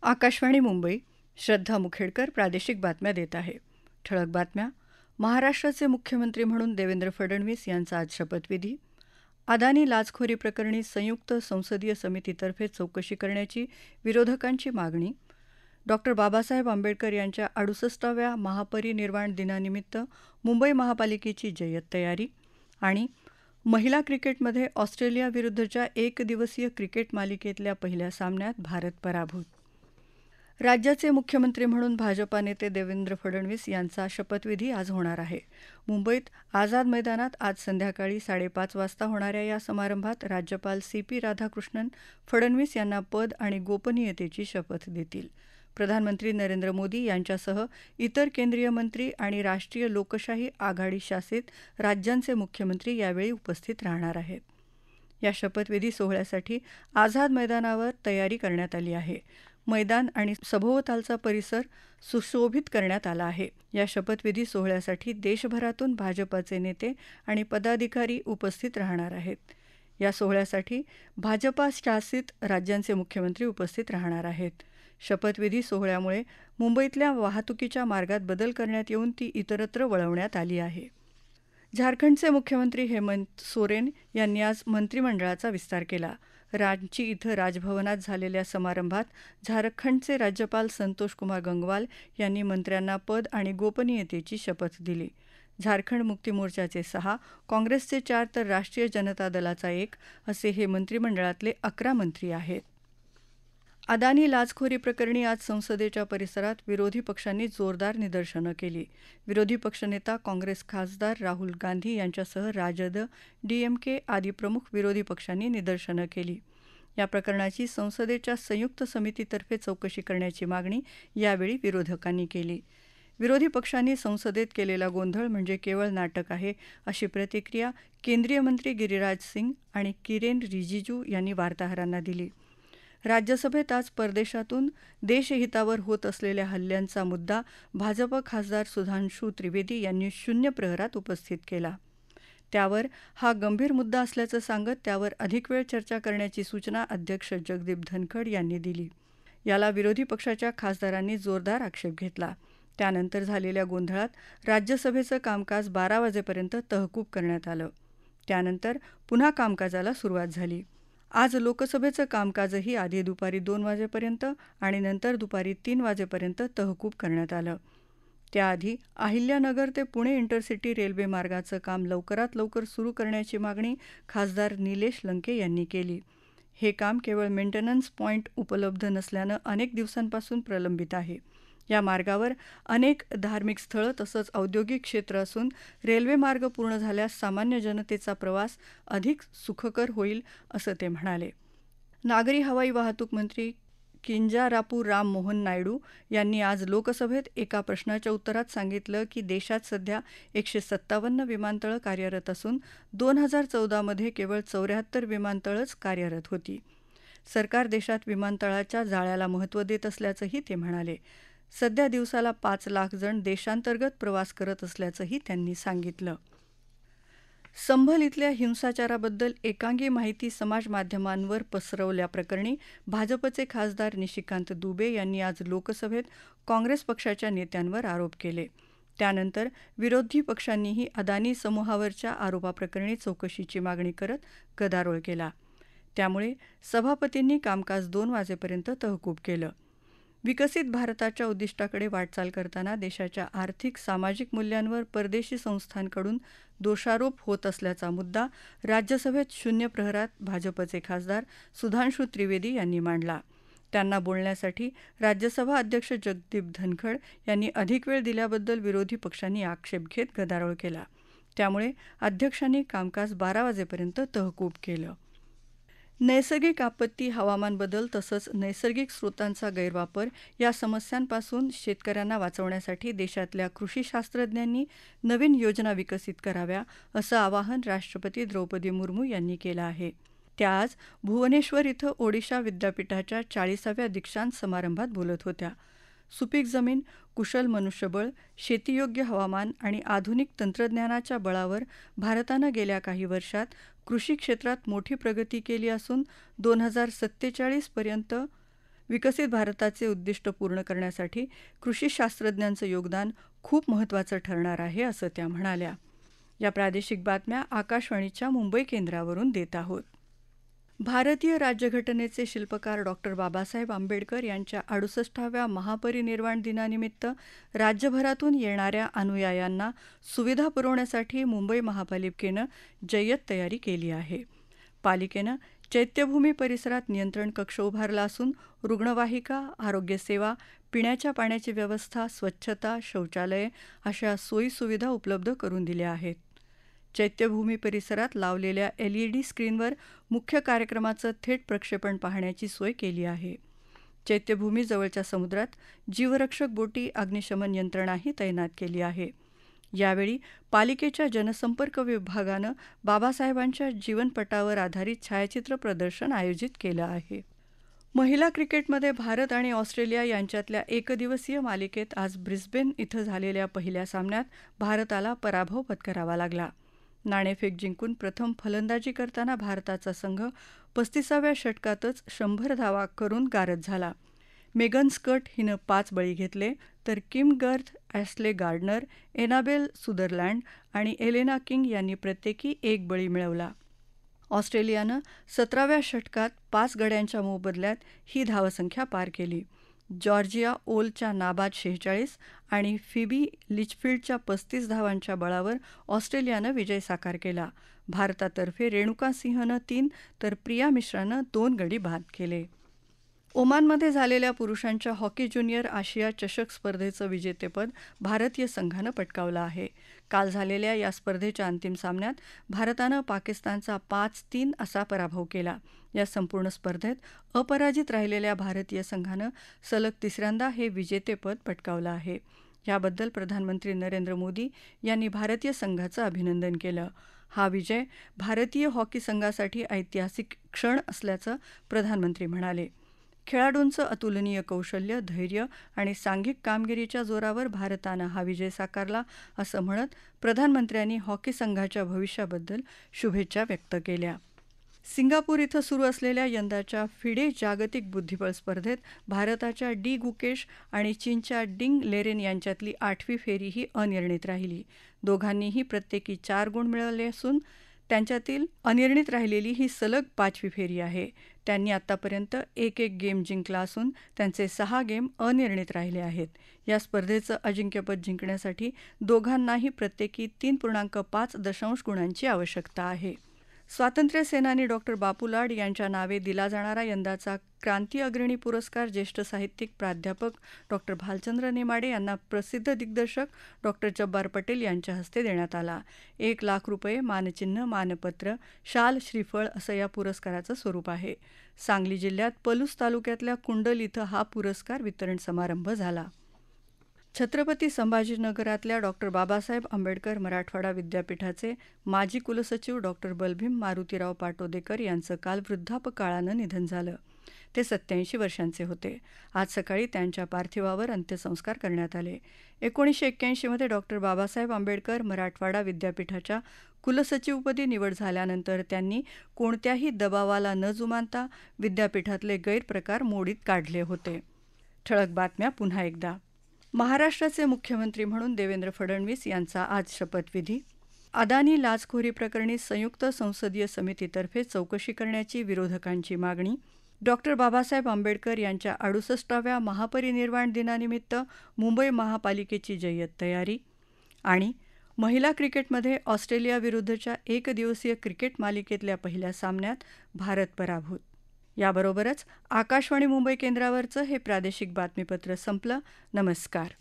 आकाशवाणी मुंबई. श्रद्धा मुखेडकर प्रादेशिक बातम्या देत आहे. ठळक बातम्या. महाराष्ट्राचे मुख्यमंत्री म्हणून देवेंद्र फडणवीस यांचा आज शपथविधी. अदानी लाचखोरी प्रकरणी संयुक्त संसदीय समितीतर्फे चौकशी करण्याची विरोधकांची मागणी. बाबासाहेब आंबेडकर यांच्या 68व्या महापरिनिर्वाण दिनानिमित्त मुंबई महापालिकेची जय्यत तयारी. आणि महिला क्रिकेटमध्ये ऑस्ट्रेलियाविरुद्धच्या एकदिवसीय क्रिकेट मालिकेतल्या पहिल्या सामन्यात भारत पराभूत. राज्याचे मुख्यमंत्री म्हणून भाजपा नेते देवेंद्र फडणवीस यांचा शपथविधी आज होणार आहे. मुंबईत आझाद मैदानात आज संध्याकाळी 5:30 वाजता होणाऱ्या या समारंभात राज्यपाल CP राधाकृष्णन फडणवीस यांना पद आणि गोपनीयतेची शपथ देतील. प्रधानमंत्री नरेंद्र मोदी यांच्यासह इतर केंद्रीय मंत्री आणि राष्ट्रीय लोकशाही आघाडी शासित राज्यांचे मुख्यमंत्री यावेळी उपस्थित राहणार आहेत. या शपथविधी सोहळ्यासाठी आझाद मैदानावर तयारी करण्यात आली आहे. मैदान आणि सभोवतालचा परिसर सुशोभित करण्यात आला आहे. या शपथविधी सोहळ्यासाठी देशभरातून भाजपाचे नेते आणि पदाधिकारी उपस्थित राहणार आहेत. या सोहळ्यासाठी भाजपा शासित राज्यांचे मुख्यमंत्री उपस्थित राहणार आहेत. शपथविधी सोहळ्यामुळे मुंबईतल्या वाहतुकीच्या मार्गात बदल करण्यात येऊन ती इतरत्र वळवण्यात आली आहे. झारखंडचे मुख्यमंत्री हेमंत सोरेन यांनी आज मंत्रिमंडळाचा विस्तार केला. रांची इथं राजभवनात झालेल्या समारंभात झारखंडचे राज्यपाल संतोष कुमार गंगवाल यांनी मंत्र्यांना पद आणि गोपनीयतेची शपथ दिली. झारखंड मुक्ती मोर्चाचे 6, काँग्रेसचे 4 तर राष्ट्रीय जनता दलाचा 1 असे हे मंत्रिमंडळातले 11 मंत्री आहेत. अदानी लाचखोरी प्रकरणी आज संसदेच्या परिसरात विरोधी पक्षांनी जोरदार निदर्शनं केली. विरोधी पक्षनेता काँग्रेस खासदार राहुल गांधी यांच्यासह राजद, DMK आदी प्रमुख विरोधी पक्षांनी निदर्शनं केली. या प्रकरणाची संसदेच्या संयुक्त समितीतर्फे चौकशी करण्याची मागणी यावेळी विरोधकांनी केली. विरोधी पक्षांनी संसदेत केलेला गोंधळ म्हणजे केवळ नाटक आहे, अशी प्रतिक्रिया केंद्रीय मंत्री गिरिराज सिंग आणि किरेन रिजिजू यांनी वार्ताहरांना दिली. राज्यसभेत आज परदेशातून देशहितावर होत असलेल्या हल्ल्यांचा मुद्दा भाजप खासदार सुधांशू त्रिवेदी यांनी शून्य प्रहरात उपस्थित केला. त्यावर हा गंभीर मुद्दा असल्याचं सांगत त्यावर अधिक वेळ चर्चा करण्याची सूचना अध्यक्ष जगदीप धनखड यांनी दिली. याला विरोधी पक्षाच्या खासदारांनी जोरदार आक्षेप घेतला. त्यानंतर झालेल्या गोंधळात राज्यसभेचं कामकाज 12 वाजेपर्यंत तहकूब करण्यात आलं. त्यानंतर पुन्हा कामकाजाला सुरुवात झाली. आज लोकसभेचं कामकाजही आधी दुपारी 2 वाजेपर्यंत आणि नंतर दुपारी 3 वाजेपर्यंत तहकूब करण्यात आलं. त्याआधी अहिल्यानगर ते पुणे इंटरसिटी रेल्वे मार्गाचं काम लवकरात लवकर सुरू करण्याची मागणी खासदार निलेश लंके यांनी केली. हे काम केवळ मेंटेनन्स पॉइंट उपलब्ध नसल्यानं अनेक दिवसांपासून प्रलंबित आहे. या मार्गावर अनेक धार्मिक स्थळं तसंच औद्योगिक क्षेत्र असून रेल्वे मार्ग पूर्ण झाल्यास सामान्य जनतेचा प्रवास अधिक सुखकर होईल, असं ते म्हणाले. नागरी हवाई वाहतूक मंत्री किंजारापू राम मोहन नायडू यांनी आज लोकसभेत एका प्रश्नाच्या उत्तरात सांगितलं की देशात सध्या 157 विमानतळं कार्यरत असून 2014 मध्ये केवळ 74 विमानतळंच कार्यरत होती. सरकार देशात विमानतळाच्या जाळ्याला महत्त्व देत असल्याचंही ते म्हणाले. सध्या दिवसाला 5 लाख जण देशांतर्गत प्रवास करत असल्याचंही त्यांनी सांगितलं. संभल इथल्या हिंसाचाराबद्दल एकांगी माहिती समाज माध्यमांवर पसरवल्याप्रकरणी भाजपचे खासदार निशिकांत दुबे यांनी आज लोकसभेत काँग्रेस पक्षाच्या नेत्यांवर आरोप केले. त्यानंतर विरोधी पक्षांनीही अदानी समूहावरच्या आरोपाप्रकरणी चौकशीची मागणी करत गदारोळ केला. त्यामुळे सभापतींनी कामकाज 2 वाजेपर्यंत तहकूब केलं. विकसित भारताच्या उद्दिष्टाकडे वाटचाल करताना देशाच्या आर्थिक सामाजिक मूल्यांवर परदेशी संस्थांकडून दोषारोप होत असल्याचा मुद्दा राज्यसभेत शून्य प्रहरात भाजपचे खासदार सुधांशू त्रिवेदी यांनी मांडला. त्यांना बोलण्यासाठी राज्यसभा अध्यक्ष जगदीप धनखड यांनी अधिक वेळ दिल्याबद्दल विरोधी पक्षांनी आक्षेप घेत गदारोळ केला. त्यामुळे अध्यक्षांनी कामकाज 12 वाजेपर्यंत तहकूब केलं. नैसर्गिक आपत्ती, हवामान बदल तसंच नैसर्गिक स्रोतांचा गैरवापर या समस्यांपासून शेतकऱ्यांना वाचवण्यासाठी देशातल्या कृषी शास्त्रज्ञांनी नवीन योजना विकसित कराव्या, असं आवाहन राष्ट्रपती द्रौपदी मुर्मू यांनी केलं आहे. त्या आज भुवनेश्वर इथं ओडिशा विद्यापीठाच्या 40व्या दीक्षांत समारंभात बोलत होत्या. सुपीक जमीन, कुशल मनुष्यबळ, शेतीयोग्य हवामान आणि आधुनिक तंत्रज्ञानाच्या बळावर भारतानं गेल्या काही वर्षात कृषी क्षेत्रात मोठी प्रगती केली असून 2047 पर्यंत विकसित भारताचे उद्दिष्ट पूर्ण करण्यासाठी कृषी शास्त्रज्ञांचं योगदान खूप महत्त्वाचं ठरणार आहे, असं त्या म्हणाल्या. या प्रादेशिक बातम्या आकाशवाणीच्या मुंबई केंद्रावरून देत आहोत. भारतीय राज्यघटनेचे शिल्पकार डॉक्टर बाबासाहेब आंबेडकर यांच्या 68व्या महापरिनिर्वाण दिनानिमित्त राज्यभरातून येणाऱ्या अनुयायांना सुविधा पुरवण्यासाठी मुंबई महापालिकेनं जय्यत तयारी केली आहे. पालिकेनं चैत्यभूमी परिसरात नियंत्रण कक्ष उभारला असून रुग्णवाहिका, आरोग्यसेवा, पिण्याच्या पाण्याची व्यवस्था, स्वच्छता, शौचालये अशा सोयीसुविधा उपलब्ध करून दिल्या आहेत. चैत्यभूमी परिसरात लावलेल्या LED स्क्रीनवर मुख्य कार्यक्रमाचं थेट प्रक्षेपण पाहण्याची सोय केली आहे. चैत्यभूमी जवळच्या समुद्रात जीवरक्षक बोटी, अग्निशमन यंत्रणाही तैनात केली आहे. यावेळी पालिकेच्या जनसंपर्क विभागानं बाबासाहेबांच्या जीवनपटावर आधारित छायाचित्र प्रदर्शन आयोजित केलं आहे. महिला क्रिकेटमध्ये भारत आणि ऑस्ट्रेलिया यांच्यातल्या एकदिवसीय मालिकेत आज ब्रिस्बेन इथं झालेल्या पहिल्या सामन्यात भारताला पराभव पत्करावा लागला. नाणेफेक जिंकून प्रथम फलंदाजी करताना भारताचा संघ 35व्या षटकातच 100 धावा करून गारद झाला. मेगन स्कट हिनं 5 बळी घेतले, तर किम गर्थ, ॲश्ले गार्डनर, एनाबेल सुदरलँड आणि एलेना किंग यांनी प्रत्येकी 1 बळी मिळवला. ऑस्ट्रेलियानं 17व्या षटकात 5 गड्यांच्या मोबदल्यात ही धावसंख्या पार केली. जॉर्जिया ओलच्या नाबाद 46 आणि फिबी लिचफील्डच्या 35 धावांच्या बळावर ऑस्ट्रेलियानं विजय साकार केला. भारतातर्फे रेणुका सिंहनं 3 तर प्रिया मिश्रानं 2 गडी बाद केले. ओमानमध्ये झालेल्या पुरुषांच्या हॉकी ज्युनियर आशिया चषक स्पर्धेचं विजेतेपद भारतीय संघानं पटकावलं आहे. काल झालेल्या या स्पर्धेच्या अंतिम सामन्यात भारतानं पाकिस्तानचा 5-3 असा पराभव केला. या संपूर्ण स्पर्धेत अपराजित राहिलेल्या भारतीय संघानं सलग तिसऱ्यांदा हे विजेतेपद पटकावलं आहे. याबद्दल प्रधानमंत्री नरेंद्र मोदी यांनी भारतीय संघाचं अभिनंदन केलं. हा विजय भारतीय हॉकी संघासाठी ऐतिहासिक क्षण असल्याचं प्रधानमंत्री म्हणाले. खेळाडूंचं अतुलनीय कौशल्य, धैर्य आणि सांघिक कामगिरीच्या जोरावर भारतानं हा विजय साकारला असं म्हणत प्रधानमंत्र्यांनी हॉकी संघाच्या भविष्याबद्दल शुभेच्छा व्यक्त केल्या. सिंगापूर इथं सुरू असलेल्या यंदाच्या फिडे जागतिक बुद्धिबळ स्पर्धेत भारताच्या डी गुकेश आणि चीनच्या डिंग लेरेन यांच्यातली 8वी फेरी ही अनिर्णित राहिली. दोघांनीही प्रत्येकी 4 गुण मिळवले असून त्यांच्यातील अनिर्णित राहिलेली ही सलग 5वी फेरी आहे. त्यांनी आतापर्यंत 1-1 गेम जिंकला असून त्यांचे 6 गेम अनिर्णित राहिले आहेत. या स्पर्धेचं अजिंक्यपद जिंकण्यासाठी दोघांनाही प्रत्येकी 3.5 गुणांची आवश्यकता आहे. स्वातंत्र्य सेनानी डॉक्टर बापू लाड यांच्या नावे दिला जाणारा यंदाचा क्रांती अग्रणी पुरस्कार ज्येष्ठ साहित्यिक प्राध्यापक डॉक्टर भालचंद्र नेमाडे यांना प्रसिद्ध दिग्दर्शक डॉक्टर जब्बार पटेल यांच्या हस्ते देण्यात आला. 1 लाख रुपये, मानचिन्ह, मानपत्र, शाल, श्रीफळ असं या पुरस्काराचं स्वरूप आहे. सांगली जिल्ह्यात पलूस तालुक्यातल्या कुंडल इथं हा पुरस्कार वितरण समारंभ झाला. छत्रपती संभाजीनगरातल्या डॉक्टर बाबासाहेब आंबेडकर मराठवाडा विद्यापीठाचे माजी कुलसचिव डॉक्टर बलभीम मारुतीराव पाटोदेकर यांचं काल वृद्धापकाळानं निधन झालं. ते 87 वर्षांचे होते. आज सकाळी त्यांच्या पार्थिवावर अंत्यसंस्कार करण्यात आले. 1981 मध्ये डॉक्टर बाबासाहेब आंबेडकर मराठवाडा विद्यापीठाच्या कुलसचिवपदी निवड झाल्यानंतर त्यांनी कोणत्याही दबावाला न जुमानता विद्यापीठातले गैरप्रकार मोडीत काढले होते. ठळक बातम्या पुन्हा एकदा. महाराष्ट्राचे मुख्यमंत्री म्हणून देवेंद्र फडणवीस यांचा आज शपथविधी. अदानी लाचखोरी प्रकरणी संयुक्त संसदीय समितीतर्फे चौकशी करण्याची विरोधकांची मागणी. डॉक्टर बाबासाहेब आंबेडकर यांच्या 68व्या महापरिनिर्वाण दिनानिमित्त मुंबई महापालिकेची जय्यत तयारी. आणि महिला क्रिकेटमध्ये ऑस्ट्रेलियाविरुद्धच्या एकदिवसीय क्रिकेट मालिकेतल्या पहिल्या सामन्यात भारत पराभूत. याबरोबरच आकाशवाणी मुंबई केंद्रावरचं हे प्रादेशिक बातमीपत्र संपलं. नमस्कार.